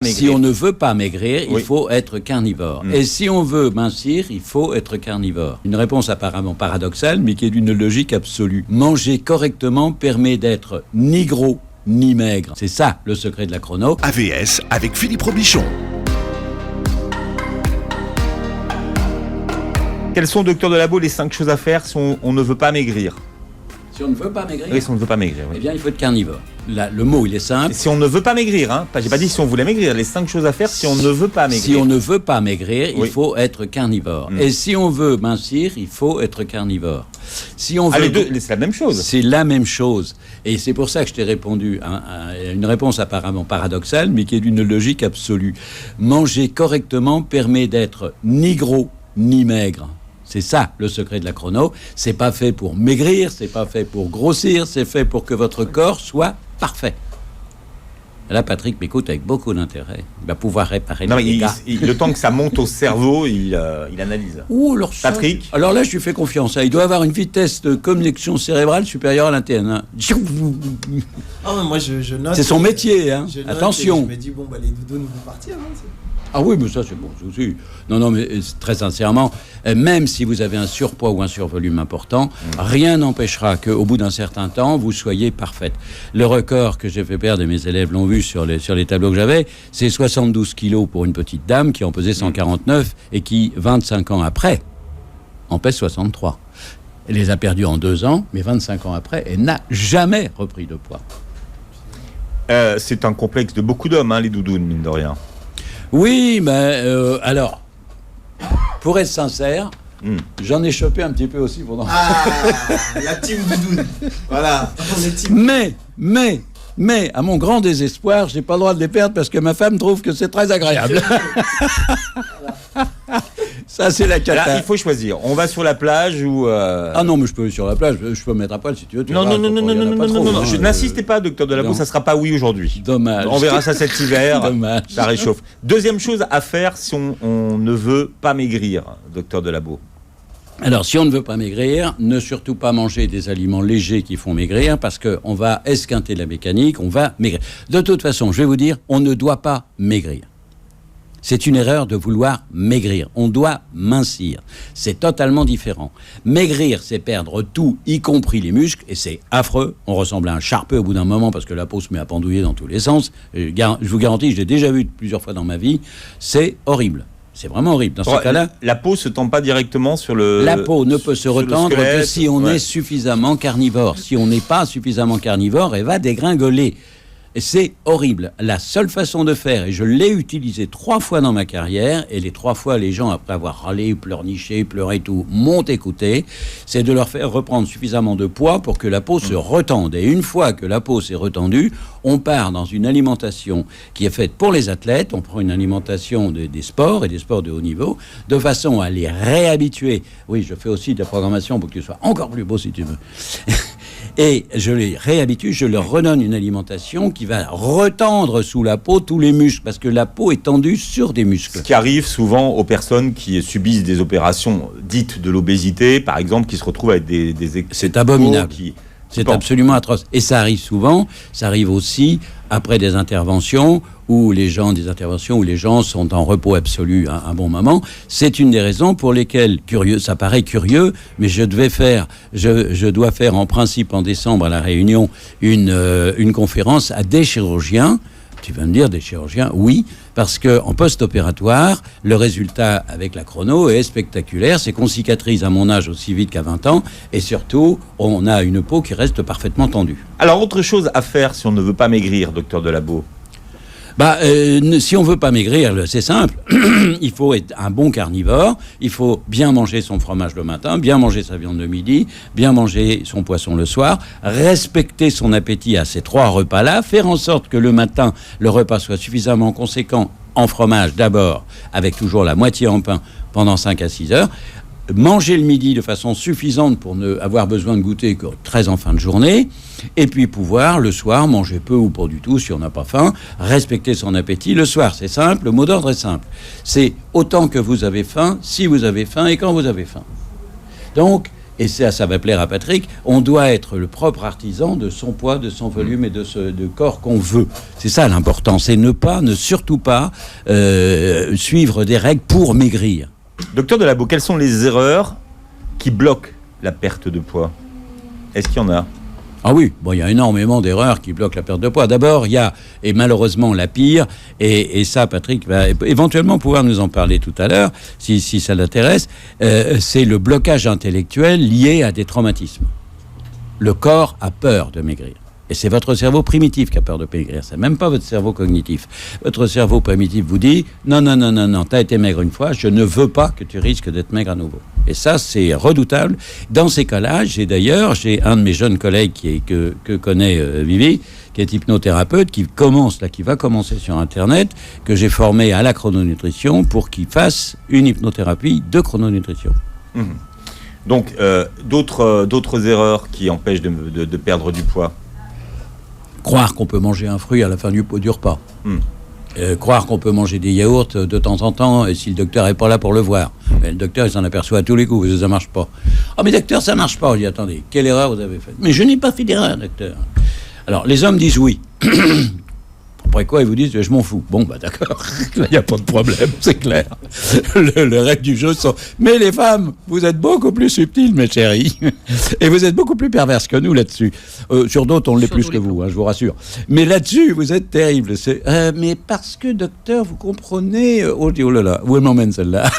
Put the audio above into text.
Si on ne veut pas maigrir, Oui. il faut être carnivore. Et si on veut mincir, il faut être carnivore. Une réponse apparemment paradoxale, mais qui est d'une logique absolue. Manger correctement permet d'être ni gros, ni maigre. C'est ça le secret de la chrono. AVS avec Philippe Robichon. Quelles sont, docteur Delabaud, les 5 choses à faire si on ne veut pas maigrir? Si on ne veut pas maigrir, Oui, si on ne veut pas maigrir. eh Oui. bien, il faut être carnivore. Là, le mot, il est simple. Si on ne veut pas maigrir, hein. J'ai pas dit si on voulait maigrir. Les 5 choses à faire si on ne veut pas maigrir. Si on ne veut pas maigrir, Oui. il faut être carnivore. Et si on veut mincir, il faut être carnivore. Si on veut... les deux, c'est la même chose. C'est la même chose. Et c'est pour ça que je t'ai répondu à une réponse apparemment paradoxale, mais qui est d'une logique absolue. Manger correctement permet d'être ni gros, ni maigre. C'est ça le secret de la chrono. C'est pas fait pour maigrir, c'est pas fait pour grossir, c'est fait pour que votre corps soit parfait. Là, Patrick m'écoute avec beaucoup d'intérêt. Il va pouvoir réparer Non, les mais dégâts. le temps que ça monte au cerveau, il analyse. Oh, alors ça, Patrick. alors là, je lui fais confiance. Il doit avoir une vitesse de connexion cérébrale supérieure à la TN1. Ah, mais moi je note. C'est son métier, hein. Je note Attention. et Je me dis, bon, bah, les doudounes vont partir. Hein, Ah oui, mais ça, c'est bon souci. Non, mais très sincèrement, même si vous avez un surpoids ou un survolume important, rien n'empêchera qu'au bout d'un certain temps, vous soyez parfaite. Le record que j'ai fait perdre, et mes élèves l'ont vu sur les tableaux que j'avais, c'est 72 kilos pour une petite dame qui en pesait 149 et qui, 25 ans après, en pèse 63. Elle les a perdus en 2 ans, mais 25 ans après, elle n'a jamais repris de poids. C'est un complexe de beaucoup d'hommes, hein, les doudounes, mine de rien. Oui, mais alors, pour être sincère, j'en ai chopé un petit peu aussi pendant... Ah, la team doudoune. Voilà, on est team. Mais, à mon grand désespoir, j'ai pas le droit de les perdre parce que ma femme trouve que c'est très agréable. Ça, c'est la cata. Là, il faut choisir. On va sur la plage ou... Ah non, mais je peux aller sur la plage, je peux me mettre à poil si tu veux. Tu Non, verras, non, non, non, il y en non, a non, pas non, trop, non, non. hein, N'insistez pas, docteur Delabaud, non. ça sera pas oui aujourd'hui. Dommage. On verra ça cet hiver. Dommage. Ça réchauffe. Deuxième chose à faire si on ne veut pas maigrir, docteur Delabaud. Alors, si on ne veut pas maigrir, ne surtout pas manger des aliments légers qui font maigrir, parce qu'on va esquinter la mécanique, on va maigrir. De toute façon, je vais vous dire, on ne doit pas maigrir. C'est une erreur de vouloir maigrir. On doit mincir. C'est totalement différent. Maigrir, c'est perdre tout, y compris les muscles, et c'est affreux. On ressemble à un charpeux au bout d'un moment parce que la peau se met à pendouiller dans tous les sens. Je vous garantis, je l'ai déjà vu plusieurs fois dans ma vie, c'est horrible. C'est vraiment horrible. Dans ce cas-là, La peau se tend pas directement sur le... la peau ne peut se sur le retendre que squelette. si on Ouais. est suffisamment carnivore. Si on n'est pas suffisamment carnivore, elle va dégringoler. Et c'est horrible. La seule façon de faire, et je l'ai utilisé 3 fois dans ma carrière, et les 3 fois, les gens, après avoir râlé, pleurniché, pleuré tout, m'ont écouté, c'est de leur faire reprendre suffisamment de poids pour que la peau se retende. Et une fois que la peau s'est retendue, on part dans une alimentation qui est faite pour les athlètes. On prend une alimentation des sports et des sports de haut niveau, de façon à les réhabituer. Oui, je fais aussi de la programmation pour que tu sois encore plus beau si tu veux. Et je les réhabitue, je leur redonne une alimentation qui va retendre sous la peau tous les muscles, parce que la peau est tendue sur des muscles. Ce qui arrive souvent aux personnes qui subissent des opérations dites de l'obésité, par exemple, qui se retrouvent avec des C'est abominable. qui- C'est Bon. absolument atroce. Et ça arrive souvent, ça arrive aussi après des interventions où les gens sont en repos absolu un bon moment. C'est une des raisons pour lesquelles, curieux, ça paraît curieux, mais je dois faire en principe en décembre à La Réunion une conférence à des chirurgiens. Tu vas me dire des chirurgiens, oui, parce qu'en post-opératoire, le résultat avec la chrono est spectaculaire. C'est qu'on cicatrise à mon âge aussi vite qu'à 20 ans, et surtout, on a une peau qui reste parfaitement tendue. Alors, autre chose à faire si on ne veut pas maigrir, docteur Delabaud. Si on veut pas maigrir, c'est simple. Il faut être un bon carnivore. Il faut bien manger son fromage le matin, bien manger sa viande le midi, bien manger son poisson le soir, respecter son appétit à ces 3 repas-là, faire en sorte que le matin, le repas soit suffisamment conséquent en fromage d'abord, avec toujours la moitié en pain pendant 5 à 6 heures. Manger le midi de façon suffisante pour ne avoir besoin de goûter que très en fin de journée, et puis pouvoir le soir manger peu ou pas du tout si on n'a pas faim, respecter son appétit. Le soir, c'est simple, le mot d'ordre est simple. C'est autant que vous avez faim, si vous avez faim et quand vous avez faim. Donc, et ça va plaire à Patrick, on doit être le propre artisan de son poids, de son volume et de corps qu'on veut. C'est ça l'important, c'est ne surtout pas suivre des règles pour maigrir. Docteur Delabeau, quelles sont les erreurs qui bloquent la perte de poids? Est-ce qu'il y en a? Ah oui, bon, il y a énormément d'erreurs qui bloquent la perte de poids. D'abord, il y a, et malheureusement la pire, et ça, Patrick va éventuellement pouvoir nous en parler tout à l'heure, si ça l'intéresse, c'est le blocage intellectuel lié à des traumatismes. Le corps a peur de maigrir. Et c'est votre cerveau primitif qui a peur de maigrir. C'est même pas votre cerveau cognitif. Votre cerveau primitif vous dit non, t'as été maigre une fois, je ne veux pas que tu risques d'être maigre à nouveau. Et ça, c'est redoutable. Dans ces cas-là, j'ai un de mes jeunes collègues que connaît Vivi, qui est hypnothérapeute, qui va commencer sur Internet, que j'ai formé à la chrononutrition pour qu'il fasse une hypnothérapie de chrononutrition. Mmh. Donc, d'autres erreurs qui empêchent de perdre du poids? Croire qu'on peut manger un fruit à la fin du repas. Croire qu'on peut manger des yaourts de temps en temps, et si le docteur n'est pas là pour le voir. Mais le docteur, il s'en aperçoit à tous les coups, ça ne marche pas. « Ah, mais docteur, ça ne marche pas. » Je dis « Attendez, quelle erreur vous avez faite ?»« Mais je n'ai pas fait d'erreur, docteur. » Alors, les hommes disent oui. Après quoi, ils vous disent « Je m'en fous. » Bon, bah d'accord, il n'y a pas de problème, c'est clair. Le règle du jeu sont... Mais les femmes, vous êtes beaucoup plus subtiles, mes chéris. Et vous êtes beaucoup plus perverses que nous là-dessus. Sur d'autres, on l'est plus que vous, je vous rassure. Mais là-dessus, vous êtes terribles. Mais parce que, docteur, vous comprenez... Oh là là, où elle m'emmène celle-là?